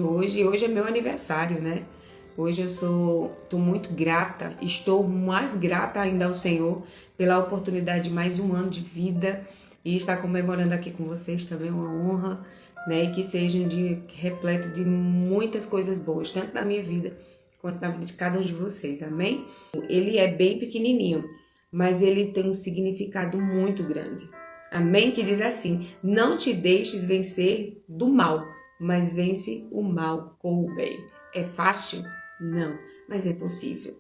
Hoje é meu aniversário, né? Hoje tô muito grata, estou mais grata ainda ao Senhor pela oportunidade de mais um ano de vida e estar comemorando aqui com vocês também é uma honra, né? E que seja um dia repleto de muitas coisas boas, tanto na minha vida quanto na vida de cada um de vocês, amém? Ele é bem pequenininho, mas ele tem um significado muito grande. Amém? Que diz assim: não te deixes vencer do mal, mas vence o mal com o bem. É fácil? Não, mas é possível.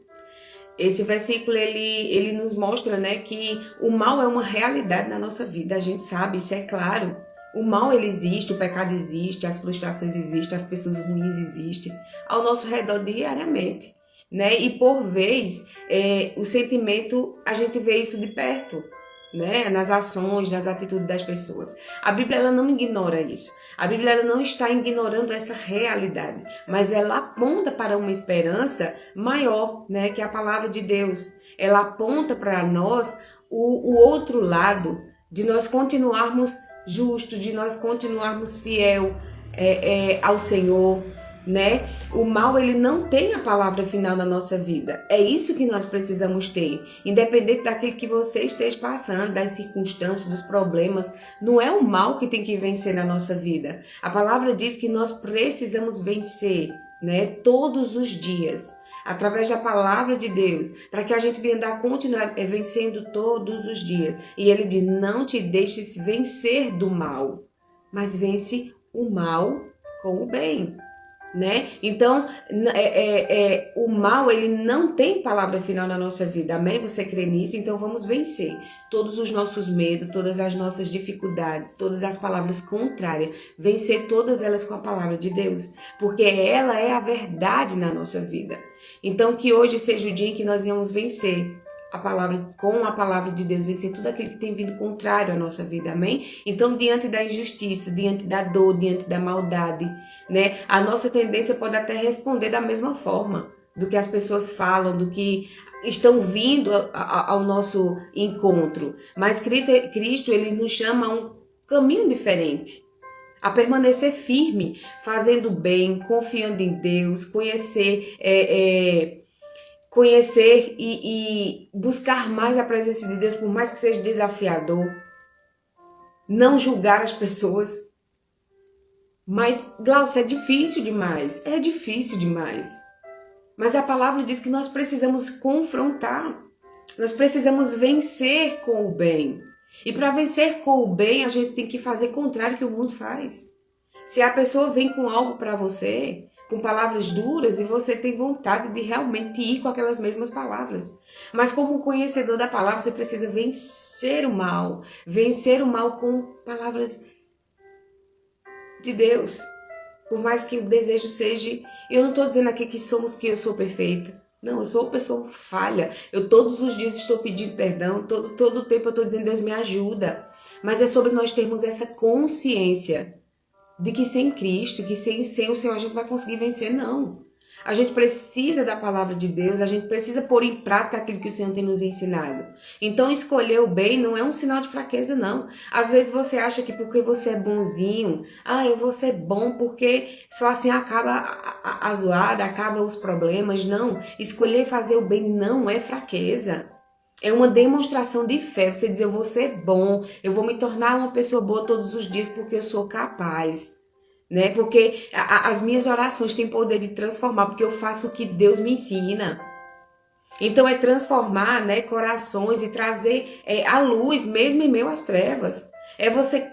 Esse versículo ele nos mostra, né, que o mal é uma realidade na nossa vida. A gente sabe, isso é claro. O mal ele existe, o pecado existe, as frustrações existem, as pessoas ruins existem ao nosso redor diariamente, né? E por vez, o sentimento a gente vê isso de perto, né? Nas ações, nas atitudes das pessoas. A Bíblia ela não ignora isso. A Bíblia ela não está ignorando essa realidade, mas ela aponta para uma esperança maior, né? Que é a palavra de Deus. Ela aponta para nós o outro lado de nós continuarmos justos, de nós continuarmos fiel ao Senhor, né? O mal ele não tem a palavra final na nossa vida. É isso que nós precisamos ter, independente daquilo que você esteja passando, das circunstâncias, dos problemas. Não é o mal que tem que vencer na nossa vida. A palavra diz que nós precisamos vencer, né? Todos os dias, através da palavra de Deus, para que a gente venha continuar vencendo todos os dias. E ele diz: não te deixes vencer do mal, mas vence o mal com o bem, né? Então, o mal ele não tem palavra final na nossa vida, amém? Você crê nisso? Então vamos vencer todos os nossos medos, todas as nossas dificuldades, todas as palavras contrárias, vencer todas elas com a palavra de Deus, porque ela é a verdade na nossa vida. Então que hoje seja o dia em que nós venhamos vencer com a palavra de Deus, vencer tudo aquilo que tem vindo contrário à nossa vida, amém? Então, diante da injustiça, diante da dor, diante da maldade, né? A nossa tendência pode até responder da mesma forma do que as pessoas falam, do que estão vindo ao nosso encontro. Mas Cristo, ele nos chama a um caminho diferente, a permanecer firme, fazendo bem, confiando em Deus, conhecer e buscar mais a presença de Deus, por mais que seja desafiador. Não julgar as pessoas. Mas, Glaucia, é difícil demais. É difícil demais. Mas a palavra diz que nós precisamos confrontar. Nós precisamos vencer com o bem. E para vencer com o bem, a gente tem que fazer o contrário que o mundo faz. Se a pessoa vem com algo para você, com palavras duras, e você tem vontade de realmente ir com aquelas mesmas palavras. Mas como conhecedor da palavra, você precisa vencer o mal com palavras de Deus. Por mais que o desejo seja... Eu não estou dizendo aqui que eu sou perfeita. Não, eu sou uma pessoa falha. Eu todos os dias estou pedindo perdão, todo o tempo eu estou dizendo: Deus me ajuda. Mas é sobre nós termos essa consciência de que sem Cristo, que sem o Senhor a gente vai conseguir vencer, não. A gente precisa da palavra de Deus, a gente precisa pôr em prática aquilo que o Senhor tem nos ensinado. Então escolher o bem não é um sinal de fraqueza, não. Às vezes você acha que porque você é bonzinho, eu vou ser bom porque só assim acaba a zoada, acaba os problemas. Não, escolher fazer o bem não é fraqueza. É uma demonstração de fé, você dizer: eu vou ser bom, eu vou me tornar uma pessoa boa todos os dias porque eu sou capaz, né? Porque as minhas orações têm poder de transformar, porque eu faço o que Deus me ensina. Então é transformar, né, corações e trazer a luz mesmo em meio às trevas. É você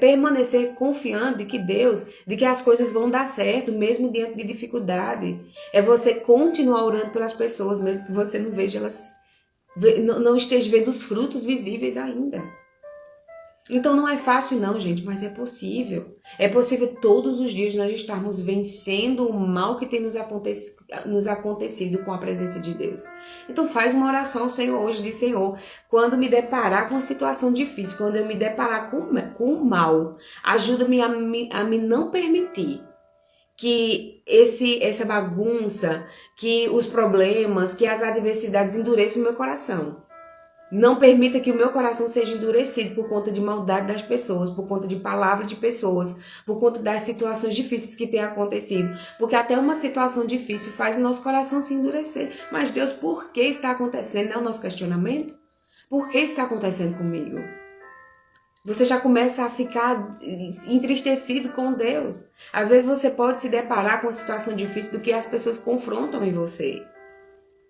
permanecer confiando de que as coisas vão dar certo, mesmo diante de dificuldade. É você continuar orando pelas pessoas, mesmo que você não veja elas, não esteja vendo os frutos visíveis ainda. Então não é fácil não, gente, mas é possível. É possível todos os dias nós estarmos vencendo o mal que tem nos acontecido com a presença de Deus. Então faz uma oração ao Senhor hoje, diz: Senhor, quando me deparar com uma situação difícil, quando eu me deparar com o mal, ajuda-me a me não permitir que essa bagunça, que os problemas, que as adversidades endureçam o meu coração. Não permita que o meu coração seja endurecido por conta de maldade das pessoas, por conta de palavras de pessoas, por conta das situações difíceis que têm acontecido. Porque até uma situação difícil faz o nosso coração se endurecer. Mas Deus, por que está acontecendo? É o nosso questionamento. Por que está acontecendo comigo? Você já começa a ficar entristecido com Deus. Às vezes você pode se deparar com uma situação difícil do que as pessoas confrontam em você.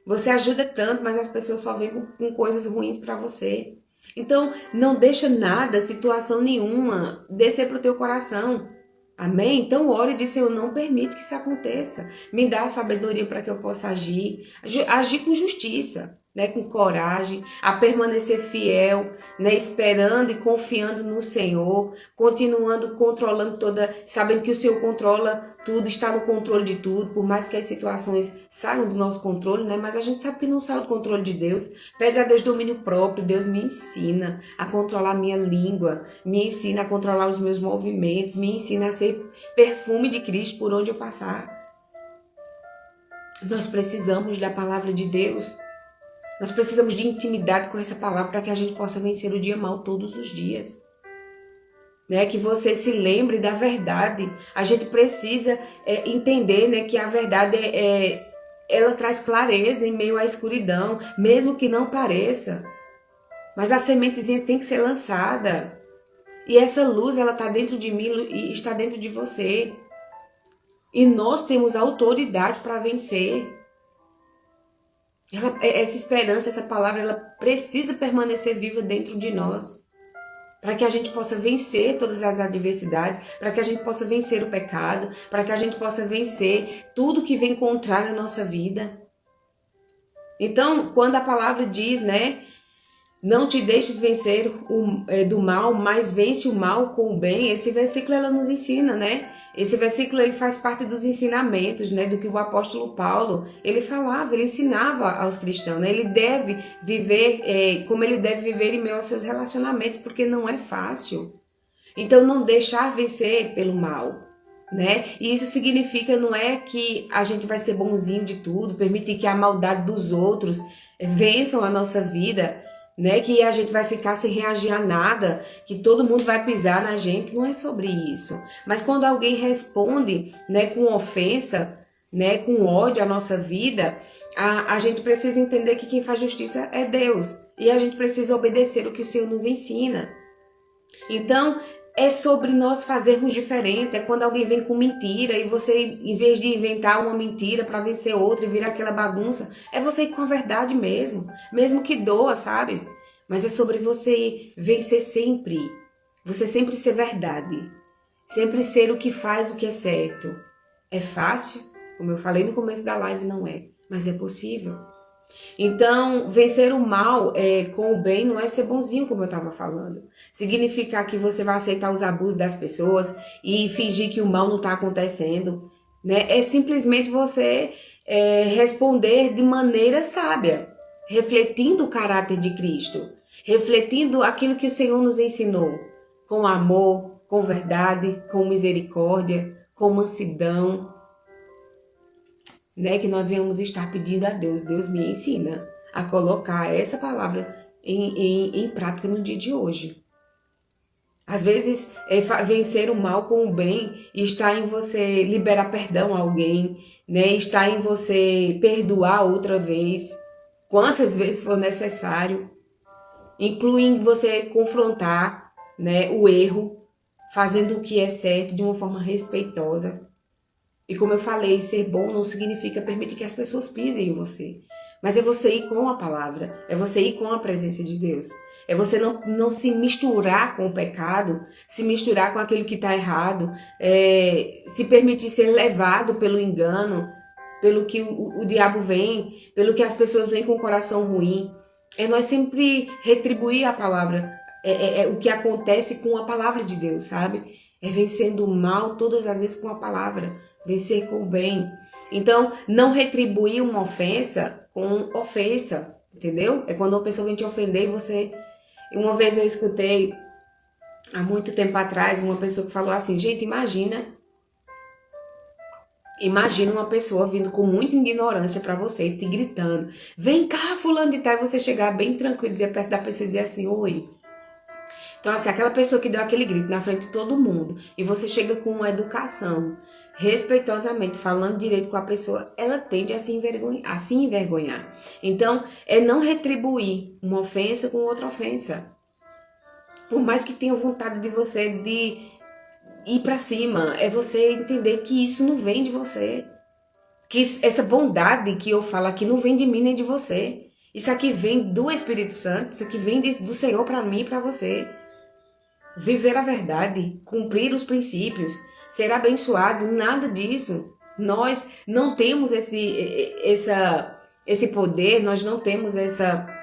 Você ajuda tanto, mas as pessoas só vêm com coisas ruins para você. Então, não deixa nada, situação nenhuma, descer para o teu coração. Amém? Então, ore e diz, Senhor, não permite que isso aconteça. Me dá a sabedoria para que eu possa agir. Agir com justiça, né? Com coragem, a permanecer fiel, né? Esperando e confiando no Senhor, continuando controlando sabendo que o Senhor controla tudo, está no controle de tudo, por mais que as situações saiam do nosso controle, né? Mas a gente sabe que não sai do controle de Deus. Pede a Deus domínio próprio. Deus me ensina a controlar a minha língua, me ensina a controlar os meus movimentos, me ensina a ser perfume de Cristo por onde eu passar. Nós precisamos da palavra de Deus. Nós precisamos de intimidade com essa palavra para que a gente possa vencer o dia mal todos os dias. Né, que você se lembre da verdade. A gente precisa entender, né, que a verdade ela traz clareza em meio à escuridão, mesmo que não pareça. Mas a sementezinha tem que ser lançada. E essa luz, ela está dentro de mim e está dentro de você. E nós temos autoridade para vencer. Essa esperança, essa palavra, ela precisa permanecer viva dentro de nós. Para que a gente possa vencer todas as adversidades, para que a gente possa vencer o pecado, para que a gente possa vencer tudo que vem contrário na nossa vida. Então, quando a palavra diz, né, não te deixes vencer do mal, mas vence o mal com o bem, esse versículo ela nos ensina, né? Esse versículo ele faz parte dos ensinamentos, né, do que o apóstolo Paulo, ele falava, ele ensinava aos cristãos, né? Ele deve viver como ele deve viver em meio aos seus relacionamentos, porque não é fácil. Então, não deixar vencer pelo mal, né? E isso significa, não é que a gente vai ser bonzinho de tudo, permitir que a maldade dos outros vençam a nossa vida, né, que a gente vai ficar sem reagir a nada, que todo mundo vai pisar na gente, não é sobre isso. Mas quando alguém responde, né, com ofensa, né, com ódio à nossa vida, a gente precisa entender que quem faz justiça é Deus. E a gente precisa obedecer o que o Senhor nos ensina. Então, é sobre nós fazermos diferente. É quando alguém vem com mentira e você, em vez de inventar uma mentira para vencer outra e virar aquela bagunça, é você ir com a verdade mesmo. Mesmo que doa, sabe? Mas é sobre você vencer sempre. Você sempre ser verdade. Sempre ser o que faz o que é certo. É fácil? Como eu falei no começo da live, não é. Mas é possível. Então, vencer o mal com o bem não é ser bonzinho, como eu estava falando. Significar que você vai aceitar os abusos das pessoas e fingir que o mal não está acontecendo, né? É simplesmente você responder de maneira sábia, refletindo o caráter de Cristo, refletindo aquilo que o Senhor nos ensinou, com amor, com verdade, com misericórdia, com mansidão, né, que nós venhamos estar pedindo a Deus. Deus me ensina a colocar essa palavra em prática no dia de hoje. Às vezes, vencer o mal com o bem está em você liberar perdão a alguém, né? Está em você perdoar outra vez, quantas vezes for necessário. Inclui em você confrontar, né, o erro, fazendo o que é certo de uma forma respeitosa. E como eu falei, ser bom não significa permitir que as pessoas pisem em você. Mas é você ir com a palavra, é você ir com a presença de Deus. É você não se misturar com o pecado, se misturar com aquilo que está errado, se permitir ser levado pelo engano, pelo que o diabo vem, pelo que as pessoas vêm com o coração ruim. É nós sempre retribuir a palavra, o que acontece com a palavra de Deus, sabe? É vencendo o mal todas as vezes com a palavra. Vencer com o bem. Então, não retribuir uma ofensa com ofensa, entendeu? É quando uma pessoa vem te ofender e você... Uma vez eu escutei, há muito tempo atrás, uma pessoa que falou assim, gente, imagina Imagina uma pessoa vindo com muita ignorância para você, te gritando, vem cá, fulano de tal, e você chegar bem tranquilo, dizer perto da pessoa e dizer assim, oi. Então, assim, aquela pessoa que deu aquele grito na frente de todo mundo, e você chega com uma educação, respeitosamente, falando direito com a pessoa, ela tende a se envergonhar. Então, é não retribuir uma ofensa com outra ofensa. Por mais que tenha vontade de você de ir para cima, é você entender que isso não vem de você. Que essa bondade que eu falo aqui não vem de mim nem de você. Isso aqui vem do Espírito Santo, isso aqui vem do Senhor para mim e para você. Viver a verdade, cumprir os princípios, ser abençoado, nada disso. Nós não temos esse poder, nós não temos essa...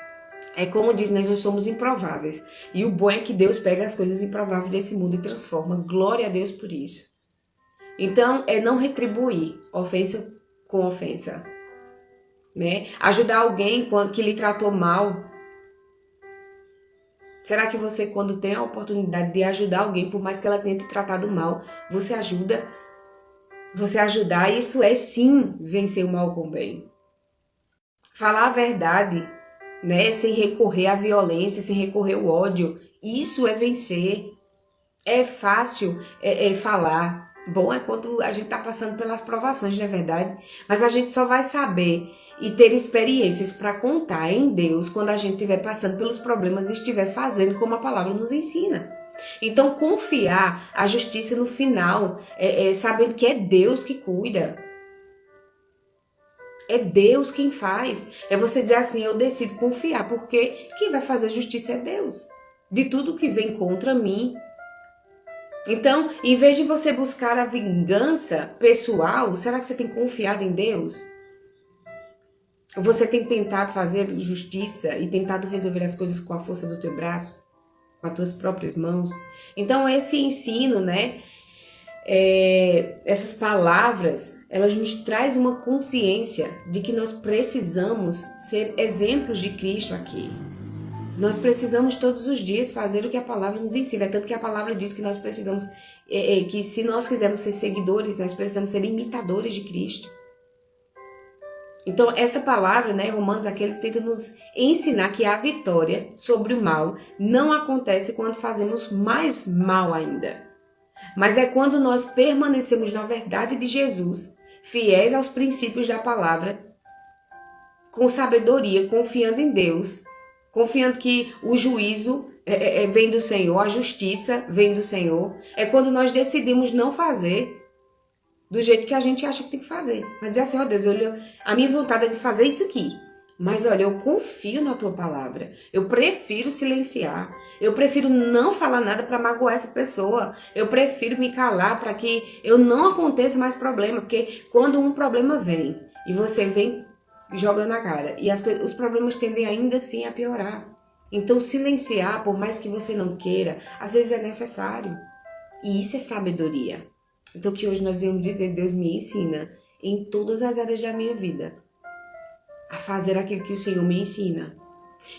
É como diz, nós somos improváveis. E o bom é que Deus pega as coisas improváveis desse mundo e transforma. Glória a Deus por isso. Então, é não retribuir ofensa com ofensa. Né? Ajudar alguém que lhe tratou mal. Será que você, quando tem a oportunidade de ajudar alguém, por mais que ela tenha te tratado mal, você ajuda? Você ajudar, isso é sim vencer o mal com o bem. Falar a verdade, né? Sem recorrer à violência, sem recorrer ao ódio. Isso é vencer. É fácil falar. Bom é quando a gente está passando pelas provações, não é verdade? Mas a gente só vai saber e ter experiências para contar em Deus quando a gente estiver passando pelos problemas e estiver fazendo como a palavra nos ensina. Então, confiar a justiça no final, sabendo que é Deus que cuida. É Deus quem faz. É você dizer assim, eu decido confiar, porque quem vai fazer justiça é Deus. De tudo que vem contra mim. Então, em vez de você buscar a vingança pessoal, será que você tem confiado em Deus? Ou você tem tentado fazer justiça e tentado resolver as coisas com a força do teu braço? Com as tuas próprias mãos? Então, esse ensino, né? Essas palavras, elas nos trazem uma consciência de que nós precisamos ser exemplos de Cristo aqui. Nós precisamos todos os dias fazer o que a palavra nos ensina. Tanto que a palavra diz que nós precisamos, que se nós quisermos ser seguidores, nós precisamos ser imitadores de Cristo. Então, essa palavra, né, Romanos, aqui, ele tenta nos ensinar que a vitória sobre o mal não acontece quando fazemos mais mal ainda. Mas é quando nós permanecemos na verdade de Jesus, fiéis aos princípios da palavra, com sabedoria, confiando em Deus, confiando que o juízo vem do Senhor, a justiça vem do Senhor. É quando nós decidimos não fazer do jeito que a gente acha que tem que fazer. Mas dizer assim, ó Deus, a minha vontade é de fazer isso aqui. Mas olha, eu confio na tua palavra. Eu prefiro silenciar. Eu prefiro não falar nada para magoar essa pessoa. Eu prefiro me calar para que eu não aconteça mais problema. Porque quando um problema vem e você vem jogando a cara, e os problemas tendem ainda assim a piorar. Então silenciar, por mais que você não queira, às vezes é necessário. E isso é sabedoria. Então que hoje nós vamos dizer, Deus me ensina em todas as áreas da minha vida a fazer aquilo que o Senhor me ensina.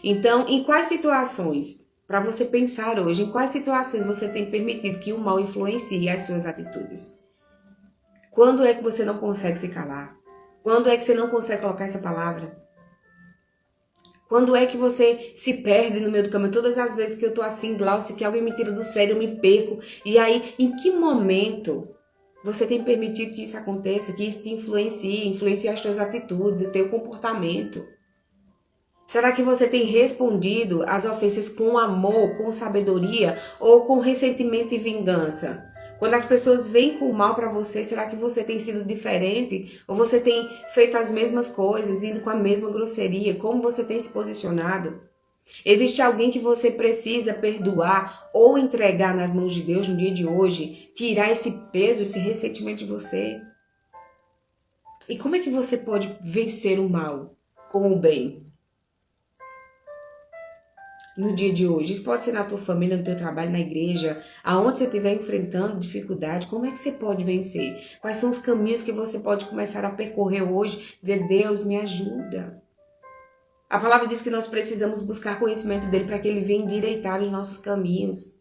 Então, em quais situações, para você pensar hoje, em quais situações você tem permitido que o mal influencie as suas atitudes? Quando é que você não consegue se calar? Quando é que você não consegue colocar essa palavra? Quando é que você se perde no meio do caminho? Todas as vezes que eu tô assim, Glaucia, que alguém me tira do sério, eu me perco. E aí, em que momento você tem permitido que isso aconteça, que isso te influencie as suas atitudes, o teu comportamento? Será que você tem respondido às ofensas com amor, com sabedoria ou com ressentimento e vingança? Quando as pessoas vêm com o mal para você, será que você tem sido diferente? Ou você tem feito as mesmas coisas, indo com a mesma grosseria? Como você tem se posicionado? Existe alguém que você precisa perdoar ou entregar nas mãos de Deus no dia de hoje? Tirar esse peso, esse ressentimento de você? E como é que você pode vencer o mal com o bem? No dia de hoje, isso pode ser na tua família, no teu trabalho, na igreja, aonde você estiver enfrentando dificuldade, como é que você pode vencer? Quais são os caminhos que você pode começar a percorrer hoje? Dizer, Deus, me ajuda. A palavra diz que nós precisamos buscar conhecimento dele para que ele venha endireitar os nossos caminhos.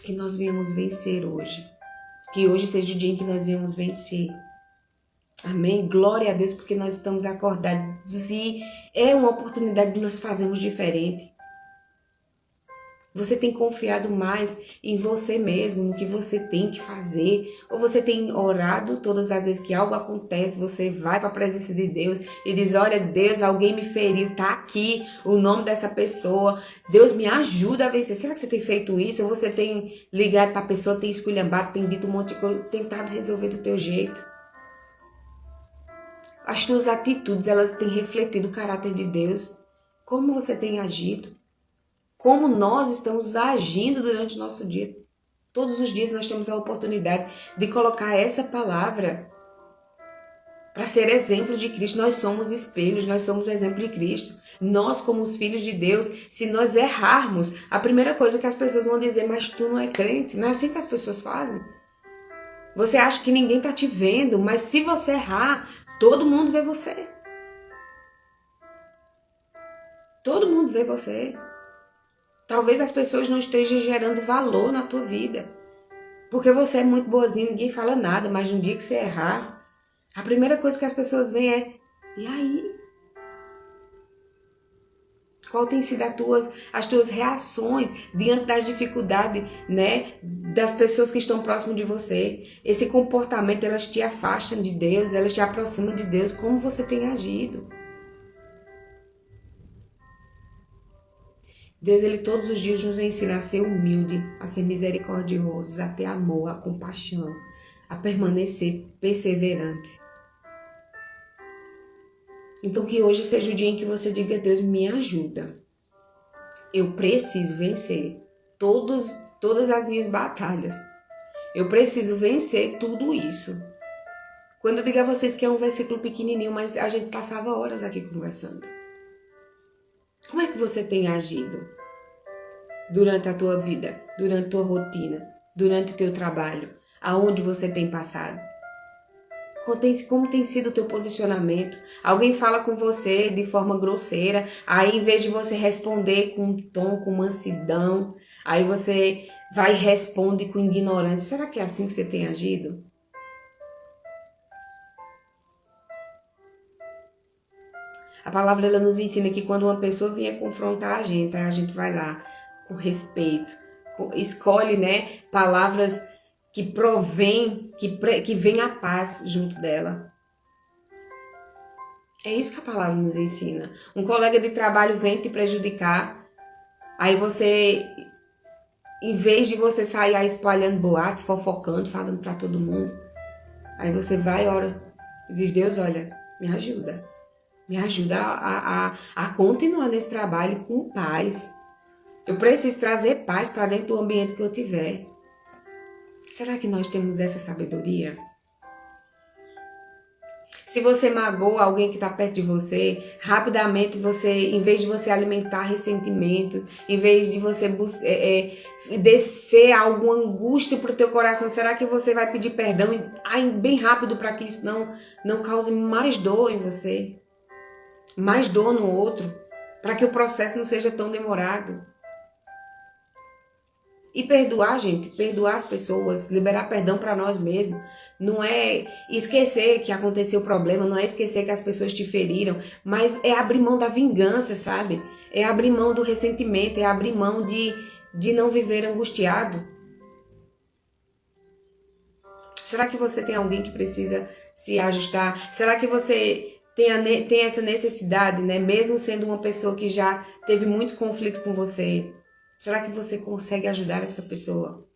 Que nós venhamos vencer hoje. Que hoje seja o dia em que nós venhamos vencer. Amém? Glória a Deus, porque nós estamos acordados e é uma oportunidade de nós fazermos diferente. Você tem confiado mais em você mesmo, no que você tem que fazer? Ou você tem orado todas as vezes que algo acontece, você vai para a presença de Deus e diz, olha Deus, alguém me feriu, tá aqui o nome dessa pessoa, Deus me ajuda a vencer. Será que você tem feito isso? Ou você tem ligado para a pessoa, tem esculhambado, tem dito um monte de coisa, tentado resolver do teu jeito? As tuas atitudes, elas têm refletido o caráter de Deus. Como você tem agido? Como nós estamos agindo durante o nosso dia? Todos os dias nós temos a oportunidade de colocar essa palavra para ser exemplo de Cristo. Nós somos espelhos, nós somos exemplo de Cristo. Nós, como os filhos de Deus, se nós errarmos, a primeira coisa que as pessoas vão dizer, mas tu não é crente. Não é assim que as pessoas fazem. Você acha que ninguém está te vendo, mas se você errar, todo mundo vê você. Todo mundo vê você. Talvez as pessoas não estejam gerando valor na tua vida. Porque você é muito boazinha, ninguém fala nada, mas no dia que você errar, a primeira coisa que as pessoas veem é, e aí? Qual tem sido as tuas reações diante das dificuldades, né, das pessoas que estão próximas de você? Esse comportamento, elas te afastam de Deus, elas te aproximam de Deus. Como você tem agido? Deus, Ele todos os dias nos ensina a ser humilde, a ser misericordiosos, a ter amor, a compaixão, a permanecer perseverante. Então que hoje seja o dia em que você diga, Deus, me ajuda. Eu preciso vencer todas as minhas batalhas. Eu preciso vencer tudo isso. Quando eu digo a vocês que é um versículo pequenininho, mas a gente passava horas aqui conversando. Como é que você tem agido durante a tua vida, durante a tua rotina, durante o teu trabalho? Aonde você tem passado? Como tem sido o teu posicionamento? Alguém fala com você de forma grosseira, aí em vez de você responder com um tom, com mansidão, aí você vai e responde com ignorância. Será que é assim que você tem agido? A palavra ela nos ensina que quando uma pessoa vier confrontar a gente vai lá com respeito, escolhe, né, palavras que provém, que vem a paz junto dela. É isso que a palavra nos ensina. Um colega de trabalho vem te prejudicar, aí você, em vez de você sair aí espalhando boatos, fofocando, falando para todo mundo, aí você vai e ora, e diz, Deus, olha, me ajuda. Me ajuda a continuar nesse trabalho com paz. Eu preciso trazer paz para dentro do ambiente que eu tiver. Será que nós temos essa sabedoria? Se você magoa alguém que está perto de você, rapidamente você, em vez de você alimentar ressentimentos, em vez de você descer alguma angústia para o teu coração, será que você vai pedir perdão bem rápido para que isso não cause mais dor em você? Mais dor no outro? Para que o processo não seja tão demorado? E perdoar, gente, perdoar as pessoas, liberar perdão para nós mesmos, não é esquecer que aconteceu o problema, não é esquecer que as pessoas te feriram, mas é abrir mão da vingança, sabe? É abrir mão do ressentimento, é abrir mão de não viver angustiado. Será que você tem alguém que precisa se ajustar? Será que você tem essa necessidade, né? Mesmo sendo uma pessoa que já teve muito conflito com você, será que você consegue ajudar essa pessoa?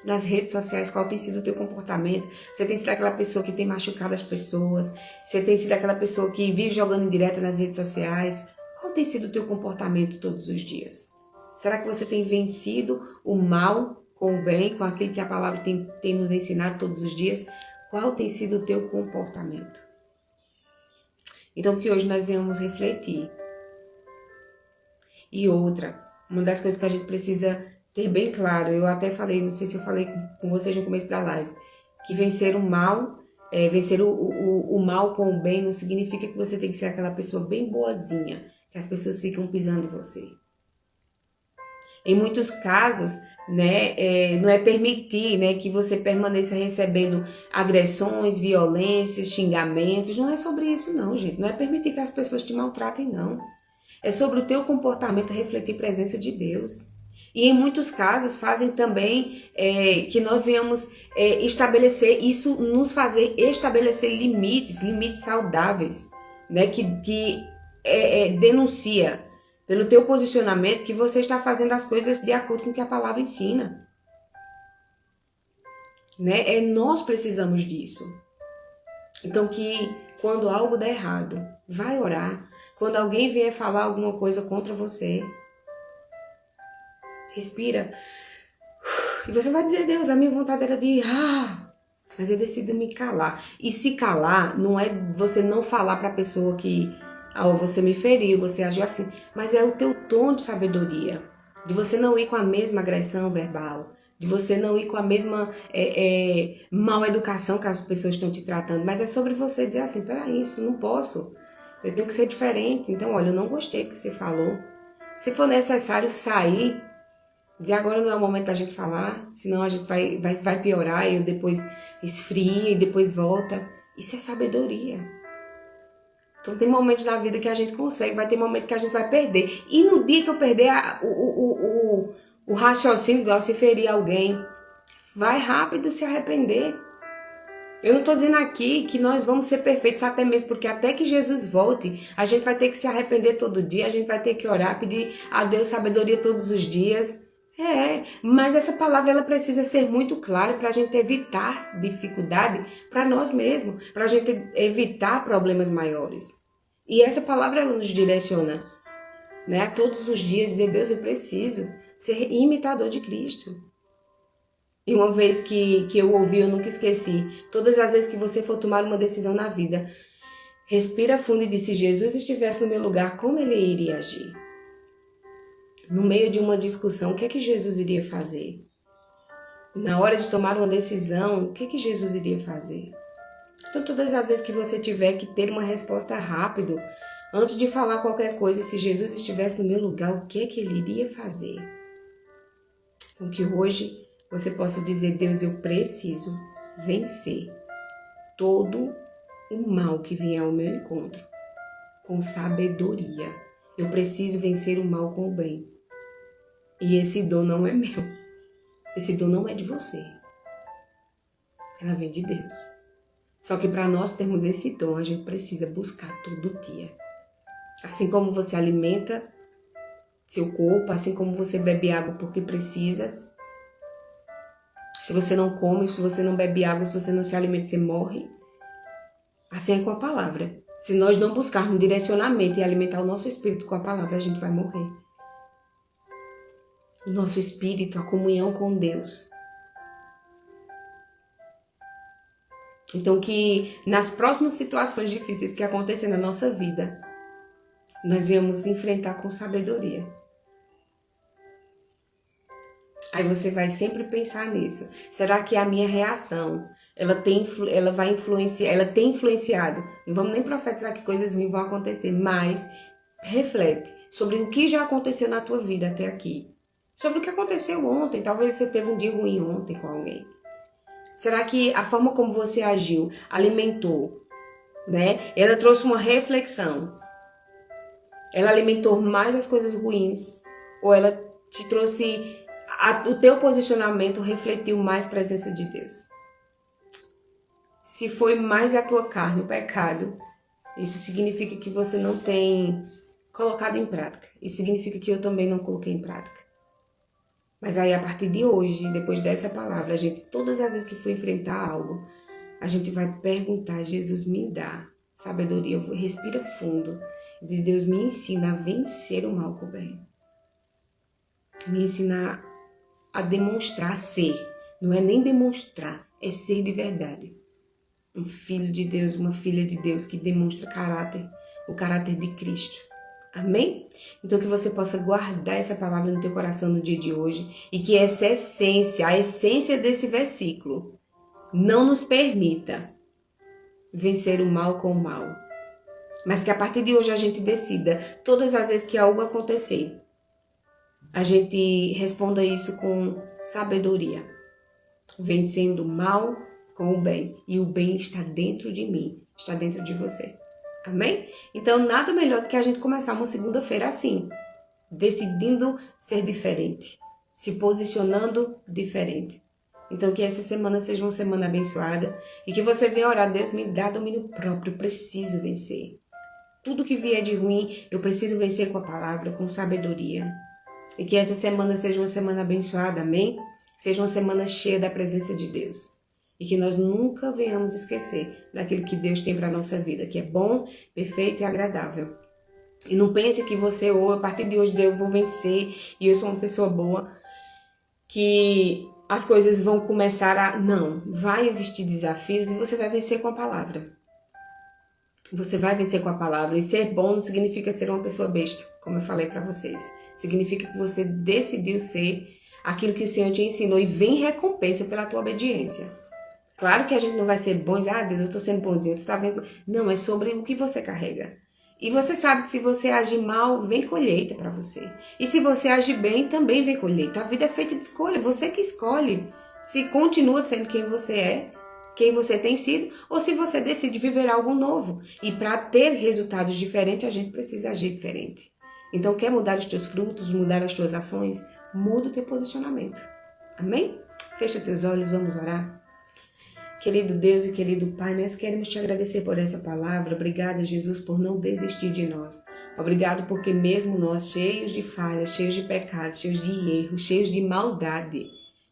Nas redes sociais, qual tem sido o teu comportamento? Você tem sido aquela pessoa que tem machucado as pessoas? Você tem sido aquela pessoa que vive jogando indireta nas redes sociais? Qual tem sido o teu comportamento todos os dias? Será que você tem vencido o mal com o bem, com aquilo que a palavra tem nos ensinado todos os dias? Qual tem sido o teu comportamento? Então, que hoje nós venhamos refletir. E outra, uma das coisas que a gente precisa ter bem claro, eu até falei, não sei se eu falei com vocês no começo da live, que vencer o mal, vencer o mal com o bem não significa que você tem que ser aquela pessoa bem boazinha, que as pessoas ficam pisando em você. Em muitos casos, né? Não é permitir, né, que você permaneça recebendo agressões, violências, xingamentos. Não é sobre isso não, gente. Não é permitir que as pessoas te maltratem, não. É sobre o teu comportamento refletir a presença de Deus. E em muitos casos fazem também que nós venhamos estabelecer, isso nos fazer estabelecer limites saudáveis, né? Que denuncia pelo teu posicionamento que você está fazendo as coisas de acordo com o que a palavra ensina. Né? Nós precisamos disso. Então que quando algo der errado, vai orar. Quando alguém vier falar alguma coisa contra você, respira. E você vai dizer, Deus, a minha vontade era de... mas eu decido me calar. E se calar, não é você não falar para a pessoa que... você me feriu, você agiu assim. Mas é o teu tom de sabedoria. De você não ir com a mesma agressão verbal. De você não ir com a mesma mal educação que as pessoas estão te tratando. Mas é sobre você dizer assim, peraí, isso não posso. Eu tenho que ser diferente. Então, olha, eu não gostei do que você falou. Se for necessário sair, dizer agora não é o momento da gente falar, senão a gente vai piorar e eu depois esfria e depois volta. Isso é sabedoria. Então tem momentos na vida que a gente consegue, vai ter momentos que a gente vai perder. E no dia que eu perder o raciocínio, igual se ferir alguém, vai rápido se arrepender. Eu não estou dizendo aqui que nós vamos ser perfeitos, até mesmo porque até que Jesus volte, a gente vai ter que se arrepender todo dia, a gente vai ter que orar, pedir a Deus sabedoria todos os dias. Mas essa palavra ela precisa ser muito clara para a gente evitar dificuldade para nós mesmos, para a gente evitar problemas maiores. E essa palavra ela nos direciona, né, a todos os dias, dizer, Deus, eu preciso ser imitador de Cristo. E uma vez que eu ouvi, eu nunca esqueci, todas as vezes que você for tomar uma decisão na vida, respira fundo e diz, se Jesus estivesse no meu lugar, como ele iria agir? No meio de uma discussão, o que é que Jesus iria fazer? Na hora de tomar uma decisão, o que é que Jesus iria fazer? Então, todas as vezes que você tiver que ter uma resposta rápido, antes de falar qualquer coisa, se Jesus estivesse no meu lugar, o que é que ele iria fazer? Então, que hoje você possa dizer, Deus, eu preciso vencer todo o mal que vier ao meu encontro com sabedoria. Eu preciso vencer o mal com o bem. E esse dom não é meu. Esse dom não é de você. Ela vem de Deus. Só que para nós termos esse dom, a gente precisa buscar todo dia. Assim como você alimenta seu corpo, assim como você bebe água porque precisas. Se você não come, se você não bebe água, se você não se alimenta, você morre. Assim é com a palavra. Se nós não buscarmos direcionamento e alimentar o nosso espírito com a palavra, a gente vai morrer. O nosso espírito, a comunhão com Deus. Então que nas próximas situações difíceis que acontecerem na nossa vida, nós viemos enfrentar com sabedoria. Aí você vai sempre pensar nisso. Será que a minha reação, ela tem influenciado? Não vamos nem profetizar que coisas ruins vão acontecer, mas reflete sobre o que já aconteceu na tua vida até aqui. Sobre o que aconteceu ontem. Talvez você teve um dia ruim ontem com alguém. Será que a forma como você agiu alimentou, né? Ela trouxe uma reflexão. Ela alimentou mais as coisas ruins? Ou ela te trouxe... o teu posicionamento refletiu mais a presença de Deus? Se foi mais a tua carne, o pecado, isso significa que você não tem colocado em prática. Isso significa que eu também não coloquei em prática. Mas aí, a partir de hoje, depois dessa palavra, a gente, todas as vezes que for enfrentar algo, a gente vai perguntar, Jesus, me dá sabedoria, respira fundo. De Deus, me ensina a vencer o mal com o bem. Me ensina a demonstrar, a ser. Não é nem demonstrar, é ser de verdade. Um filho de Deus, uma filha de Deus que demonstra caráter, o caráter de Cristo. Amém? Então que você possa guardar essa palavra no teu coração no dia de hoje e que essa essência, a essência desse versículo, não nos permita vencer o mal com o mal. Mas que a partir de hoje a gente decida, todas as vezes que algo acontecer, a gente responda isso com sabedoria, vencendo o mal com o bem. E o bem está dentro de mim, está dentro de você. Amém? Então, nada melhor do que a gente começar uma segunda-feira assim, decidindo ser diferente, se posicionando diferente. Então, que essa semana seja uma semana abençoada e que você venha orar: Deus, me dá domínio próprio, eu preciso vencer. Tudo que vier de ruim, eu preciso vencer com a palavra, com sabedoria. E que essa semana seja uma semana abençoada, amém? Seja uma semana cheia da presença de Deus. E que nós nunca venhamos esquecer daquilo que Deus tem para a nossa vida, que é bom, perfeito e agradável. E não pense que você, ou a partir de hoje, dizer eu vou vencer e eu sou uma pessoa boa, que as coisas vão começar a... Não, vai existir desafios e você vai vencer com a palavra. Você vai vencer com a palavra. E ser bom não significa ser uma pessoa besta, como eu falei para vocês. Significa que você decidiu ser aquilo que o Senhor te ensinou e vem recompensa pela tua obediência. Claro que a gente não vai ser bom e dizer, Deus, eu tô sendo bonzinho, tu tá vendo? Não, é sobre o que você carrega. E você sabe que se você agir mal, vem colheita para você. E se você agir bem, também vem colheita. A vida é feita de escolha, você que escolhe se continua sendo quem você é, quem você tem sido, ou se você decide viver algo novo. E para ter resultados diferentes, a gente precisa agir diferente. Então, quer mudar os teus frutos, mudar as tuas ações? Muda o teu posicionamento. Amém? Fecha teus olhos, vamos orar. Querido Deus e querido Pai, nós queremos te agradecer por essa palavra. Obrigada, Jesus, por não desistir de nós. Obrigado porque mesmo nós, cheios de falhas, cheios de pecados, cheios de erros, cheios de maldade,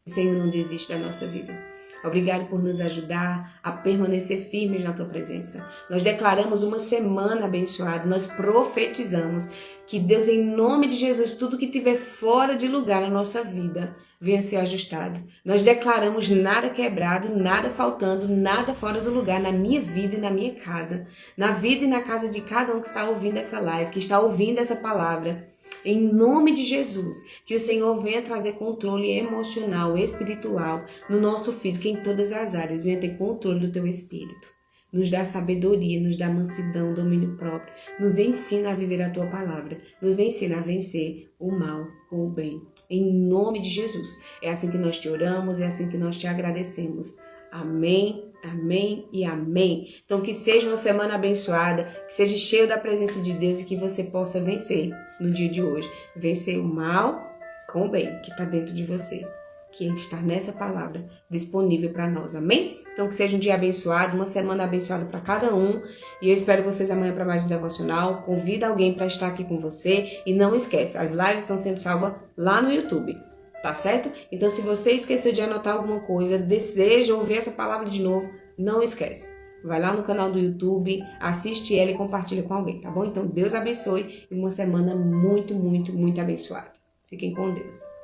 o Senhor não desiste da nossa vida. Obrigado por nos ajudar a permanecer firmes na Tua presença. Nós declaramos uma semana abençoada, nós profetizamos que Deus, em nome de Jesus, tudo que tiver fora de lugar na nossa vida, venha ser ajustado. Nós declaramos nada quebrado, nada faltando, nada fora do lugar na minha vida e na minha casa, na vida e na casa de cada um que está ouvindo essa live, que está ouvindo essa palavra. Em nome de Jesus, que o Senhor venha trazer controle emocional, espiritual, no nosso físico, em todas as áreas. Venha ter controle do teu espírito. Nos dá sabedoria, nos dá mansidão, domínio próprio. Nos ensina a viver a tua palavra. Nos ensina a vencer o mal com o bem. Em nome de Jesus. É assim que nós te oramos, é assim que nós te agradecemos. Amém, amém e amém. Então que seja uma semana abençoada, que seja cheio da presença de Deus e que você possa vencer no dia de hoje. Vencer o mal com o bem que está dentro de você, que está nessa palavra disponível para nós, amém? Então que seja um dia abençoado, uma semana abençoada para cada um. E eu espero vocês amanhã para mais um devocional. Convida alguém para estar aqui com você. E não esquece, as lives estão sendo salvas lá no YouTube. Tá certo? Então, se você esqueceu de anotar alguma coisa, deseja ouvir essa palavra de novo, não esquece. Vai lá no canal do YouTube, assiste ela e compartilha com alguém, tá bom? Então, Deus abençoe e uma semana muito, muito, muito abençoada. Fiquem com Deus.